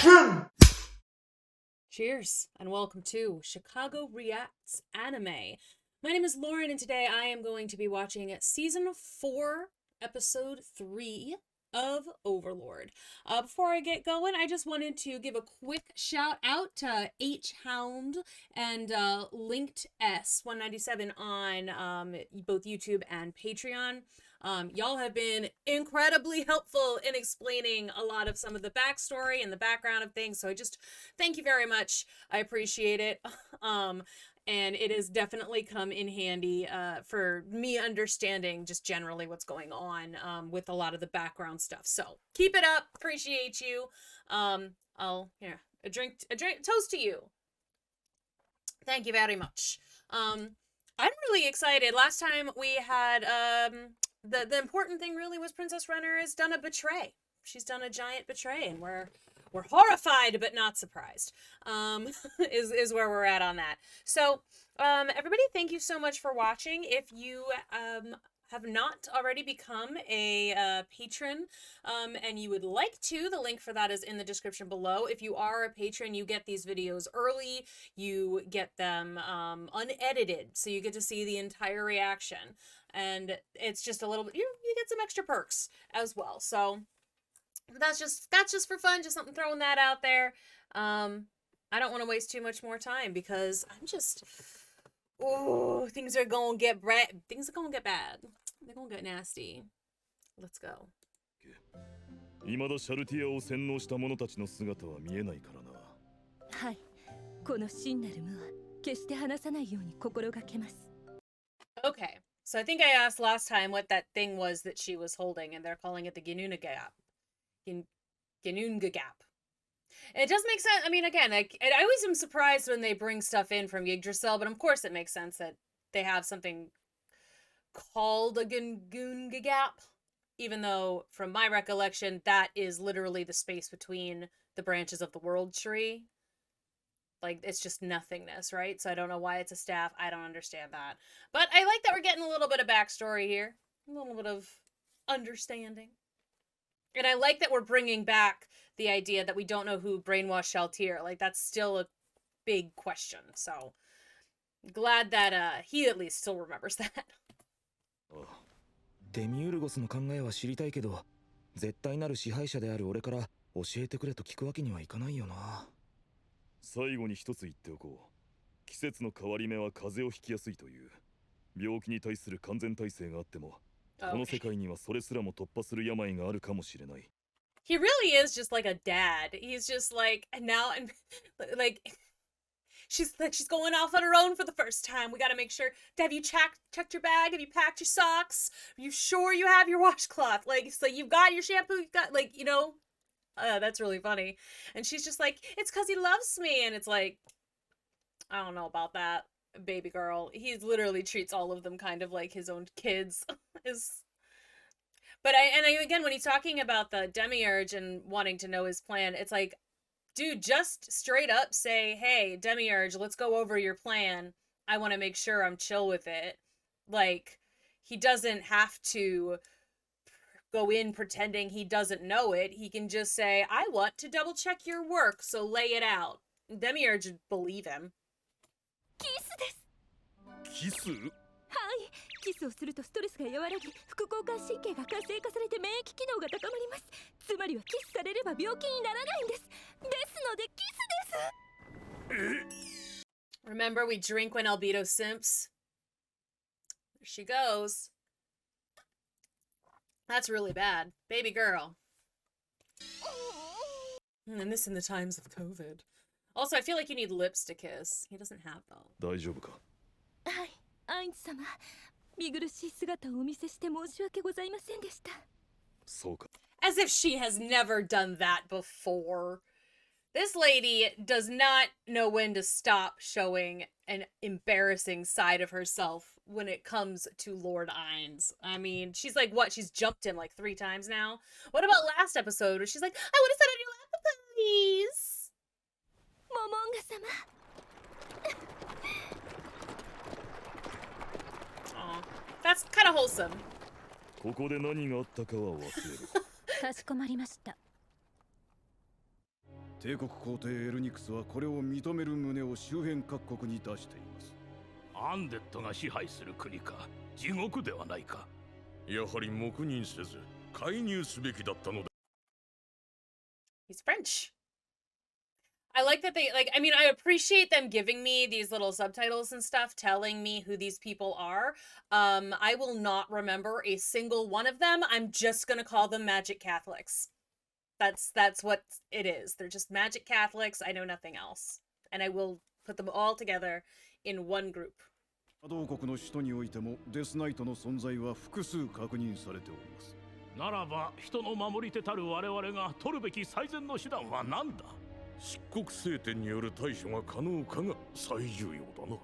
Action! Cheers, and welcome to Chicago Reacts Anime. My name is Lauren, and today I am going to be watching Season 4, Episode 3 of Overlord. Before I get going, I just wanted to give a quick shout out to H Hound and Linked S197 on both YouTube and Patreon. Y'all have been incredibly helpful in explaining a lot of some of the backstory and the background of things, so I just thank you very much. I appreciate it. And it has definitely come in handy for me understanding just generally what's going on with a lot of the background stuff. So keep it up. Appreciate you. I'll a drink, toast to you. Thank you very much. I'm really excited. Last time we had the important thing really was Princess Renner has done a betray. She's done a giant betray, and we're horrified but not surprised. Is where we're at on that. So everybody, thank you so much for watching. If you have not already become a patron and you would like to, the link for that is in the description below. If you are a patron, you get these videos early, you get them unedited, so you get to see the entire reaction, and it's just a little bit, you get some extra perks as well. So that's just for fun, just something, throwing that out there. I don't want to waste too much more time because I'm just, things are gonna get bad. They're gonna get nasty. Let's go. 未だシャルティアを洗脳した者たちの姿は見えないからな。はい、この真なる無は決して離さないように心がけます。 Okay, so I think I asked last time what that thing was that she was holding, and they're calling it the Guna Gap. Guna Gap. It does make sense. I mean, again, I always am surprised when they bring stuff in from Yggdrasil, but of course it makes sense that they have something called a Guna Gap, even though, from my recollection, that is literally the space between the branches of the world tree. Like, it's just nothingness, right? So I don't know why it's a staff. I don't understand that. But I like that we're getting a little bit of backstory here. A little bit of understanding. And I like that we're bringing back the idea that we don't know who brainwashed Shaltir. Like, that's still a big question. So, glad that he at least still remembers that. デミウルゴスの考えは知りたいけど、絶対なる支配者である俺から教えてくれと聞くわけにはいかないよな。最後に一つ言っておこう。季節の変わり目は風邪をひきやすいという。病気に対する完全耐性があっても、この世界にはそれすらも突破する病があるかもしれない。He really is just like a dad. He's just like, now, and like, she's going off on her own for the first time. We gotta make sure. Have you checked your bag? Have you packed your socks? Are you sure you have your washcloth? Like, so you've got your shampoo. You've got, like, you know, that's really funny. And she's just like, it's because he loves me. And it's like, I don't know about that, baby girl. He literally treats all of them kind of like his own kids. But again, when he's talking about the Demiurge and wanting to know his plan, it's like, dude, just straight up say, hey, Demiurge, let's go over your plan. I want to make sure I'm chill with it. Like, he doesn't have to go in pretending he doesn't know it. He can just say, I want to double check your work, so lay it out. Demiurge would believe him. キスです。キス？はい、キスをするとストレスが和らぎ、副交感神経が活性化されて免疫機能が高まります。つまりはキスされれば病気にならないんです。ですのでキスです。Remember, we drink when albedo simps. There she goes. That's really bad. Baby girl. And this in the times of COVID. Also, I feel like you need lips to kiss. He doesn't have them. 大丈夫か？はい、アイン様、見苦しい姿をお見せして申し訳ございませんでした。そうか。 As if she has never done that before. This lady does not know when to stop showing an embarrassing side of herself when it comes to Lord Ainz. I mean, she's like, what? She's jumped him like 3 times now? What about last episode where she's like, I want to sit on your lap, please? モモンガ様。Aw, that's kind of wholesome. ここで何があったかは忘れる。かしこまりました。帝国皇帝エルニクスはこれを認める旨を周辺各国に出しています。アンデッドが支配する国か、地獄ではないか。やはり黙認せず介入すべきだったのだ。 He's French. I like that they, like, I mean, I appreciate them giving me these little subtitles and stuff, telling me who these people are. I will not remember a single one of them. I'm just gonna call them Magic Catholics. That's what it is. They're just Magic Catholics. I know nothing else. And I will put them all together in one group. 同国の首都においてもデスナイトの存在は複数確認されております。ならば人の守り手たる我々が取るべき最善の手段は何だ。漆黒聖典による対処が可能かが最重要だな。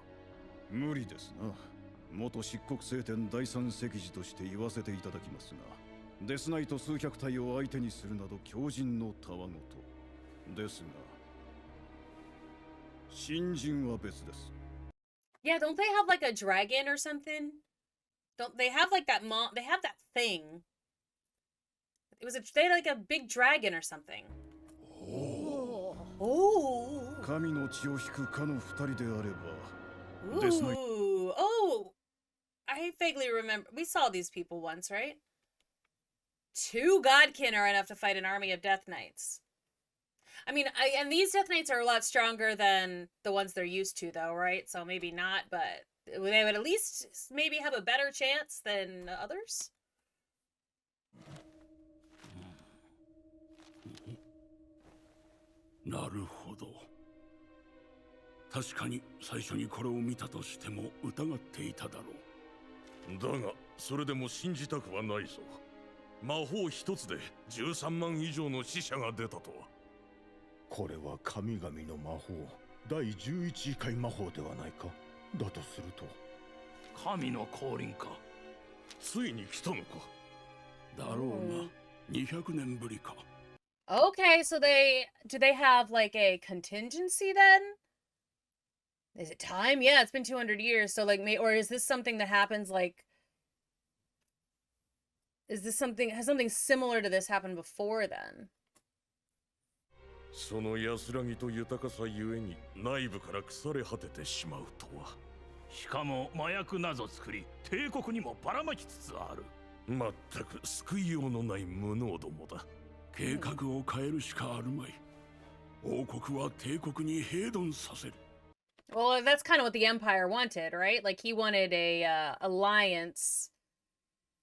無理ですな。元漆黒聖典第三石寺として言わせていただきますが、デスナイト数百体を相手にするなど強靭のたわごとですが、新人は別です。Yeah, don't they have like a dragon or something? Don't they have like that they have that thing. They had like a big dragon or something. Oh. 神の血を引くかの二人であれば。Ooh. Oh. I vaguely remember. We saw these people once, right? 2 Godkin are enough to fight an army of Death Knights. I mean, and these Death Knights are a lot stronger than the ones they're used to, though, right? So maybe not, but they would at least maybe have a better chance than others. なるほど。確かに最初にこれを見たとしても疑っていただろう。だがそれでも信じたくはないぞ。魔法一つで13万以上の死者が出たとは。これは神々の魔法第11回魔法ではないか。だとすると神の降臨か。ついに来たのか。だろうな。200年ぶりか。Okay, so do they have like a contingency then? Is it time? Yeah, it's been 200 years. So like, or is this something that happens like? Has something similar to this happened before then? その安らぎと豊かさゆえに内部から腐れ果ててしまうとは。しかも麻薬など作り帝国にもばらまきつつある。まったく救いようのない無能どもだ。計画を変えるしかあるまい。王国は帝国に平穏させる。Well, that's kind of what the Empire wanted, right? Like he wanted a alliance,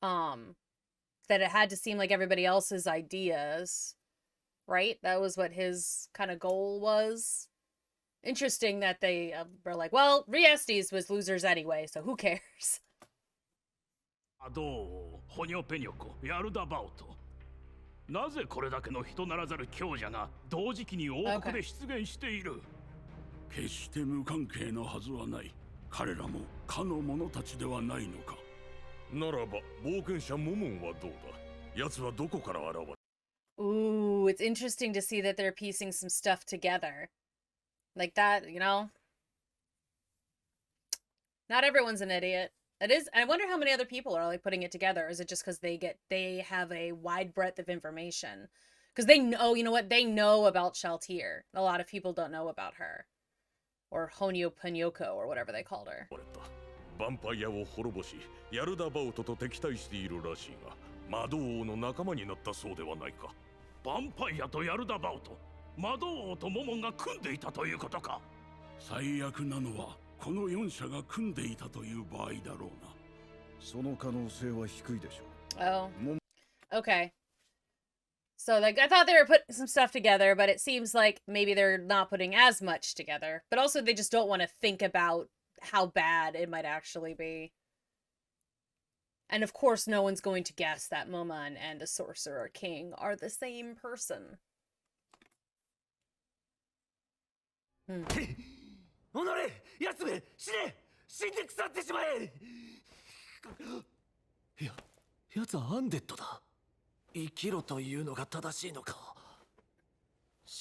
that it had to seem like everybody else's ideas, right? That was what his kind of goal was. Interesting that they were like, well, Riestes was losers anyway, so who cares? どう、ホニョペニョコ、ヤルダバオト。なぜこれだけの人ならざる強者が同時期に王国で出現している。決して無関係のはずはない。彼らもかの者たちではないのか。ならば冒険者モモンはどうだ。奴はどこから現れ。Ooh, it's interesting to see that they're piecing some stuff together. Like that, you know? Not everyone's an idiot. It is. I wonder how many other people are like putting it together. Is it just because they have a wide breadth of information? Because they know, you know what? They know about Shaltir. A lot of people don't know about her. Or Honyo Panyoko, or whatever they called her. ヴァンパイアを滅ぼし、ヤルダバウトと敵対しているらしいが、魔導王の仲間になったそうではないか。ヴァンパイアとヤルダバウト、魔導王とモモンが組んでいたということか。最悪なのはこの4社が組んでいたという場合だろうな。その可能性は低いでしょう。Oh. Okay. So, like, I thought they were putting some stuff together, but it seems like maybe they're not putting as much together. But also, they just don't want to think about how bad it might actually be. And of course, no one's going to guess that Moman and the Sorcerer King are the same person. おのれ、やつめ、死ね、死んで腐ってしまえ。やつはアンデッドだ。生きろというのが正しいのか。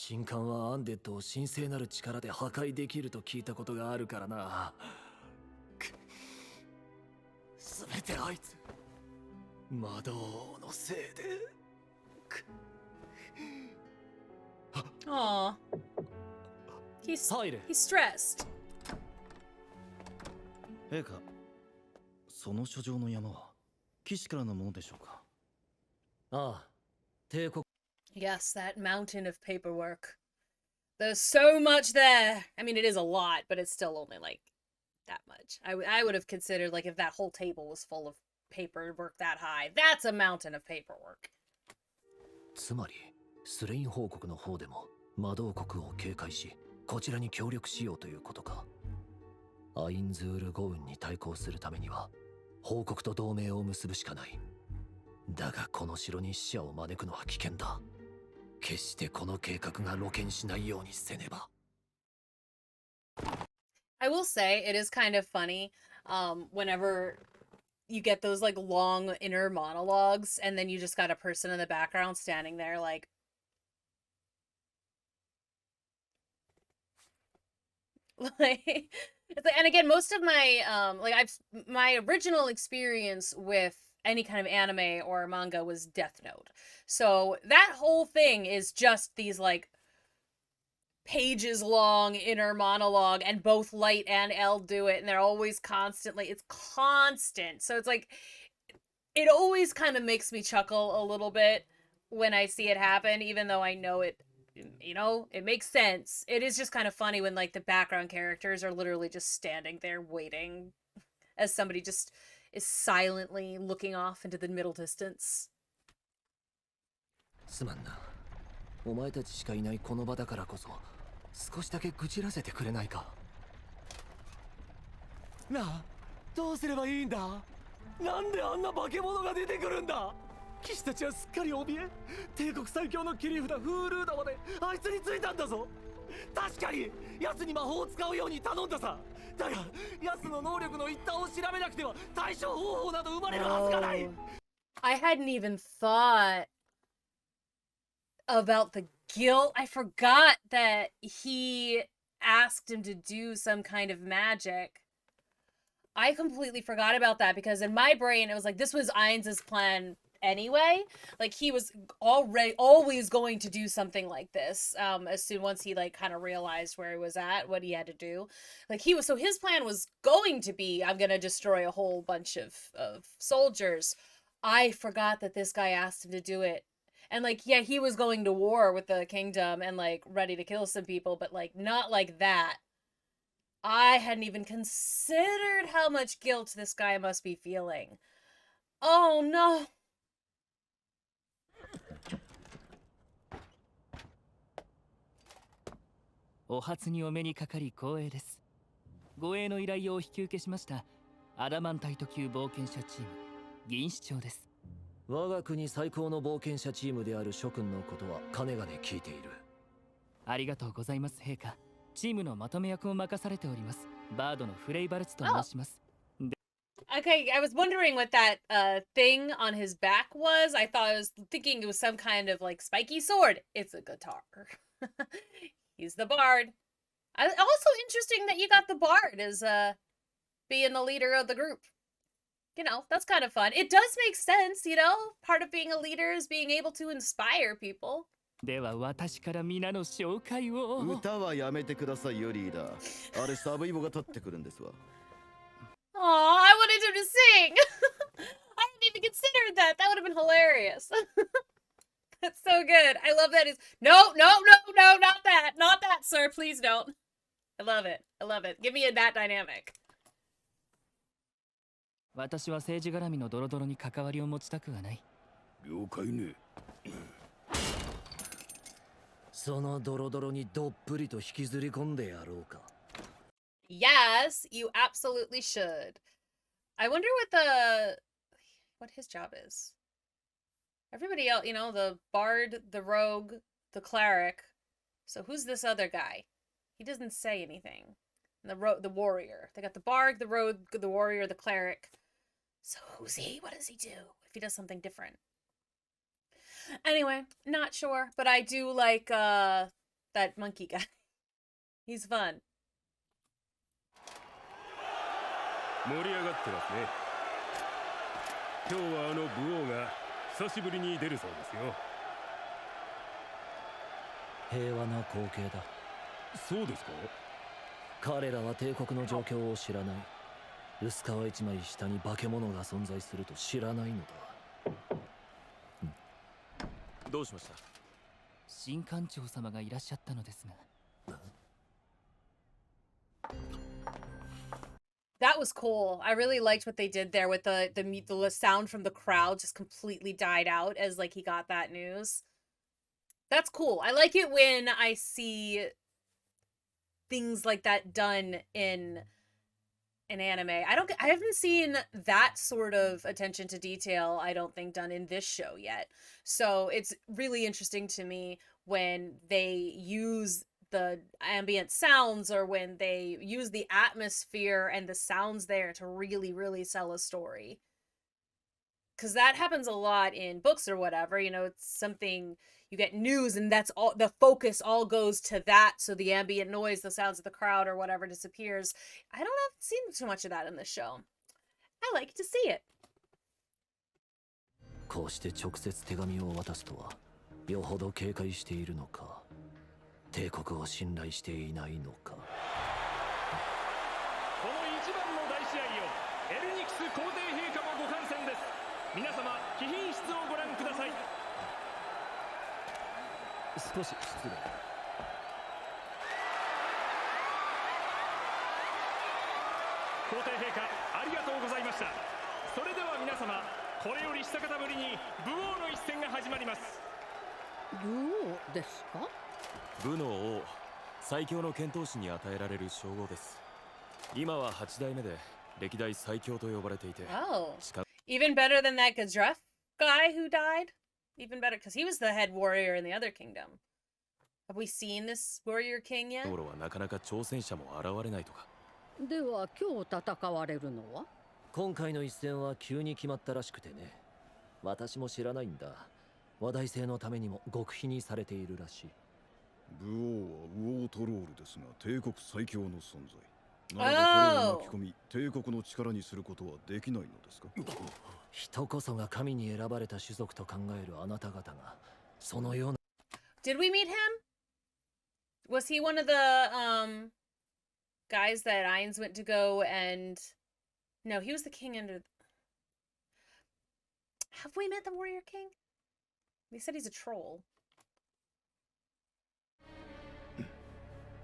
神官はアンデッドを神聖なる力で破壊できると聞いたことがあるからな。すべてあいつ、魔導のせいで。Aw. He's 入る。 he's stressed. 陛下、その書状の山は騎士からのものでしょうか。ああ、帝国。 Yes, that mountain of paperwork. There's so much there. I mean, it is a lot, but it's still only like that much. I would have considered like if that whole table was full of paperwork that high. That's a mountain of paperwork. つまりスレイン報告の方でも魔導国を警戒しこちらに協力しようということか。アインズール豪運に対抗するためには報告と同盟を結ぶしかない。だがこの城に死者を招くのは危険だ。決してこの計画が露見しないようにせねば。I will say it is kind of funny whenever you get those like long inner monologues and then you just got a person in the background standing there like it's like, and again most of my my original experience with any kind of anime or manga was Death Note. So that whole thing is just these like pages long inner monologue, and both Light and L do it, and they're always constantly, it's constant. So it's like, it always kind of makes me chuckle a little bit when I see it happen, even though I know it, you know, it makes sense. It is just kind of funny when like the background characters are literally just standing there waiting as somebody just is silently looking off into the middle distance. すまんな。お前たちしかいないこの場だからこそ少しだけ愚痴らせてくれないか。なあ、どうすればいいんだ。なんであんな化け物が出てくるんだ。騎士たちはすっかり怯え、帝国最強の切り札フールーダまであいつについたんだぞ。確かに奴に魔法を使うように頼んださ。だが奴の能力の一端を調べなくては対処方法など生まれるはずがない。I hadn't even thought about the guilt. I forgot that he asked him to do some kind of magic. I completely forgot about that because in my brain it was like this was Ainz's plan anyway. Like he was always going to do something like this as soon once he like kind of realized where he was at, what he had to do. Like he was, so his plan was going to be, I'm gonna destroy a whole bunch of soldiers. I forgot that this guy asked him to do it. And like, yeah, he was going to war with the kingdom and like ready to kill some people, but like not like that. I hadn't even considered how much guilt this guy must be feeling. Oh no. お初にお目にかかり光栄です。護衛の依頼をお引き受けしましたアダマンタイト級冒険者チーム銀市長です。我が国最高の冒険者チームである諸君のことはかねがね聞いている。ありがとうございます陛下。チームのまとめ役を任されておりますバードのフレイバルツと申します。Okay, I was wondering what that thing on his back was. I was thinking it was some kind of like spiky sword. It's a guitar. He's the bard. Also interesting that you got the bard as being the leader of the group. You know, that's kind of fun. It does make sense, you know? Part of being a leader is being able to inspire people. では私から皆の紹介を。歌はやめてくださいよリーダー。あれサブイボが立ってくるんですわ。Aw, I wanted him to sing! I hadn't even considered that. That would have been hilarious. That's so good. I love that. No, not that. Not that, sir. Please don't. I love it. I love it. Give me that dynamic. 私は政治絡みのドロドロに関わりを持ちたくはない。了解ね。そのドロドロにどっぷりと引きずり込んでやろうか。Yes, you absolutely should. I wonder what his job is. Everybody else, you know, the bard, the rogue, the cleric. So who's this other guy? He doesn't say anything. And the warrior. They got the bard, the rogue, the warrior, the cleric. So who's he? What does he do? If he does something different. Anyway, not sure, but I do like that monkey guy. He's fun. 盛り上がってますね。今日はあの武王が久しぶりに出るそうですよ。平和な光景だ。そうですか。彼らは帝国の状況を知らない。薄皮一枚下に化け物が存在すると知らないのだ。どうしました？新館長様がいらっしゃったのですが。That was cool. I really liked what they did there with the sound from the crowd just completely died out as like he got that news. That's cool. I like it when I see things like that done in an anime. I haven't seen that sort of attention to detail, I don't think, done in this show yet. So it's really interesting to me when they use the ambient sounds or when they use the atmosphere and the sounds there to really, really sell a story. Because that happens a lot in books or whatever, you know, it's something, you get news and that's all, the focus all goes to that, so the ambient noise, the sounds of the crowd or whatever disappears. I don't have seen too much of that in this show. I like to see it. こうして直接手紙を渡すとは、よほど警戒しているのか、帝国を信頼していないのか。この一番の大試合をエルニクス皇帝陛下もご観戦です。皆様、貴賓室をご覧ください。少し失礼。皇帝陛下、ありがとうございました。それでは皆様、これより久方ぶりに武王の一戦が始まります。武王ですか？武の王、最強の剣闘士に与えられる称号です。今は8代目で歴代最強と呼ばれていて。Oh. Even better than that Gazref guy who died? Even better, because he was the head warrior in the other kingdom. Have we seen this warrior king yet? ところはなかなか挑戦者も現れないとか。では今日戦われるのは？今回の一戦は急に決まったらしくてね。私も知らないんだ。話題性のためにも極秘にされているらしい。武王はウオートロールですが帝国最強の存在。ならばこれを巻き込み帝国の力にすることはできないのですか？人こそが神に選ばれた種族と考えるあなた方がそのような。Did we meet him? Was he one of the guys that Ainz went to go and no, he was the king under. Have we met the warrior king? They said he's a troll.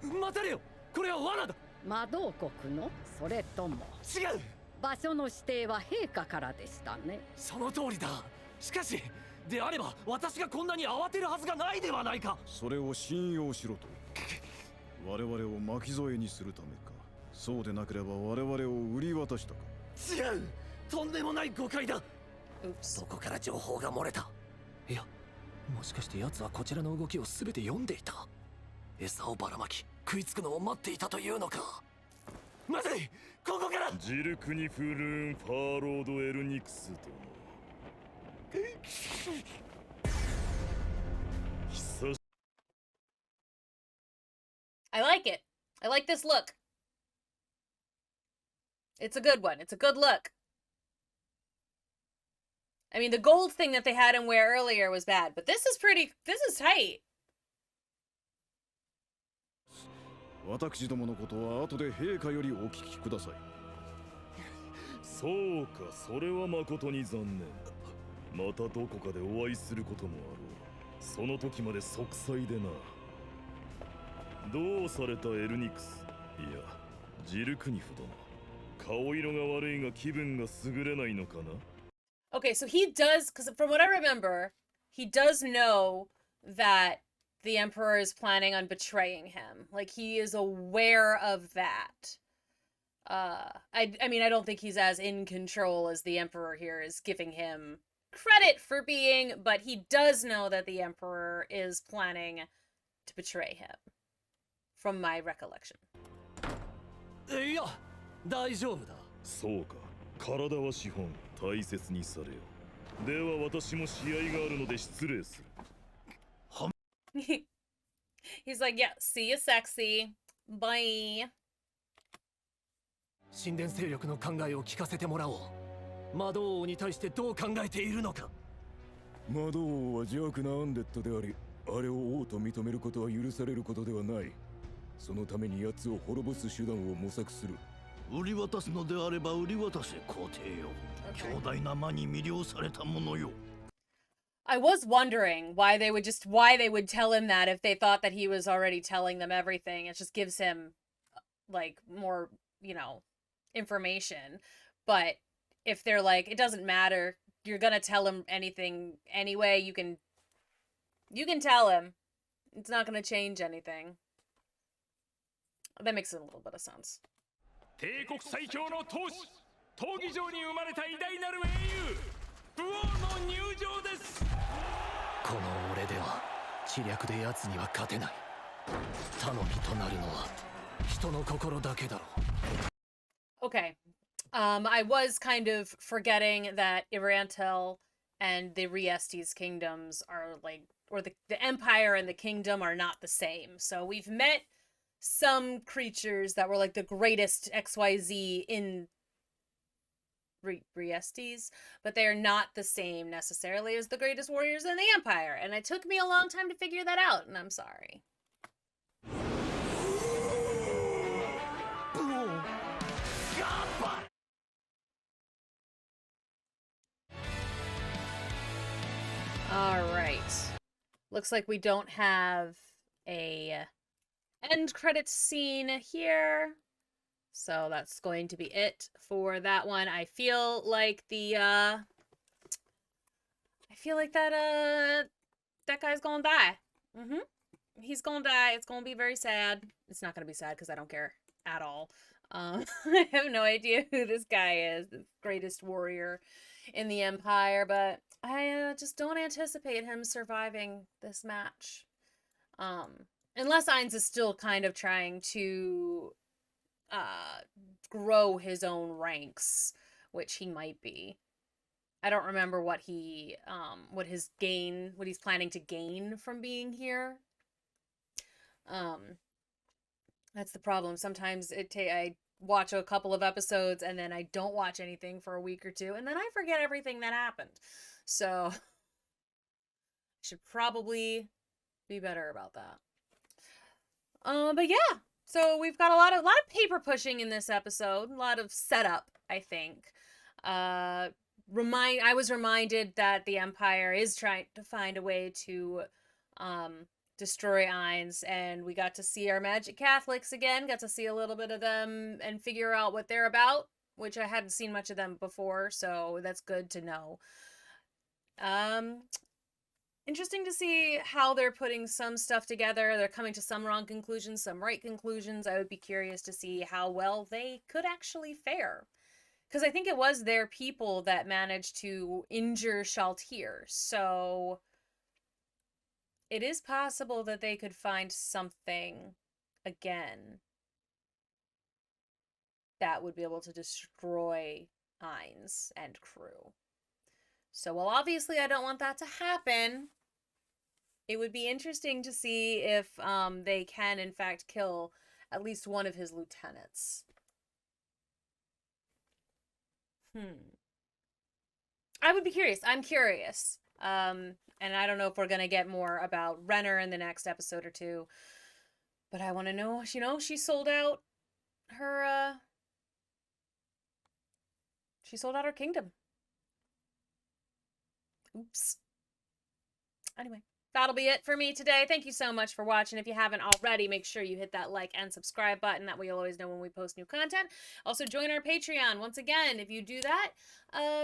待てよ、これは罠だ。魔導国のそれとも違う。場所の指定は陛下からでしたね。その通りだ。しかしであれば私がこんなに慌てるはずがないではないか。それを信用しろと。我々を巻き添えにするためか。そうでなければ我々を売り渡したか。違う。とんでもない誤解だ。そこから情報が漏れた。いや、もしかして奴はこちらの動きを全て読んでいた。餌をばらまき食いつくのを待っていたというのか。まずい、ここから。ジルクニフルーンファーロードエルニクスとI like it. I like this look. It's a good one. It's a good look. I mean, the gold thing that they had him wear earlier was bad, but this is pretty, this is tight. 私どものことは後で陛下よりお聞きください。そうか、それは誠に残念。またどこかでお会いすることもあろう。その時まで息災でな。どうされたエルニクス、いやジルクニフ殿。顔色が悪いが気分が優れないのかな。 Okay, so he does, because from what I remember, he does know that the Emperor is planning on betraying him. Like, he is aware of that. I mean, I don't think he's as in control as the Emperor here is giving him credit for being, but he does know that the Emperor is planning to betray him, from my recollection. いや、大丈夫だ。そうか、体は資本、大切にされよ。では私も試合があるので失礼する。He's like, yeah, see you sexy. Bye. 神殿勢力の考えを聞かせてもらおう。魔導王に対してどう考えているのか。魔導王は邪悪なアンデッドであり、あれを王と認めることは許されることではない。そのために奴を滅ぼす手段を模索する。売り渡すのであれば売り渡せ、皇帝よ。強大な魔に魅了されたものよ。I was wondering why they would tell him that if they thought that he was already telling them everything. It just gives him, like, more, you know, information. But if they're like, it doesn't matter, you're gonna tell him anything anyway, you can tell him. It's not gonna change anything. That makes a little bit of sense. 帝国最強の闘士、闘技場に生まれた偉大なる英雄、武王の入場です。この俺では知略で奴には勝てない。頼みとなるのは人の心だけだろう。Okay. I was kind of forgetting that Irantel and the Riestes kingdoms are like, or the Empire and the kingdom are not the same. So we've met some creatures that were like the greatest XYZ in Riestes, but they are not the same necessarily as the greatest warriors in the Empire. And it took me a long time to figure that out, and I'm sorry. All right. Looks like we don't have a end credits scene here. So that's going to be it for that one. I feel like that guy's gonna die. He's gonna die. It's gonna be very sad. It's not gonna be sad because I don't care at all. I have no idea who this guy is, the greatest warrior in the Empire, but I just don't anticipate him surviving this match. Unless Ainz is still kind of trying to grow his own ranks, which he might be. I don't remember what he's planning to gain from being here. That's the problem. Sometimes I watch a couple of episodes and then I don't watch anything for a week or two, and then I forget everything that happened. So I should probably be better about that. But yeah, so we've got a lot of paper pushing in this episode, a lot of setup, I think. I was reminded that the Empire is trying to find a way to destroy Ainz, and we got to see our Magic Catholics again, got to see a little bit of them and figure out what they're about, which I hadn't seen much of them before, so that's good to know. Interesting to see how they're putting some stuff together. They're coming to some wrong conclusions, some right conclusions. I would be curious to see how well they could actually fare. Because I think it was their people that managed to injure Shaltir. So it is possible that they could find something again that would be able to destroy Ainz and crew. So, well, obviously I don't want that to happen. It would be interesting to see if they can, in fact, kill at least one of his lieutenants. I would be curious. I'm curious. And I don't know if we're going to get more about Renner in the next episode or two. But I want to know, she sold out her, kingdom. Oops. Anyway, that'll be it for me today. Thank you so much for watching. If you haven't already, make sure you hit that like and subscribe button. That way you'll always know when we post new content. Also, join our Patreon. Once again, if you do that,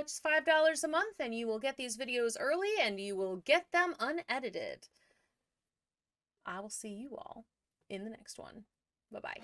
just $5 a month, and you will get these videos early, and you will get them unedited. I will see you all in the next one. Bye-bye.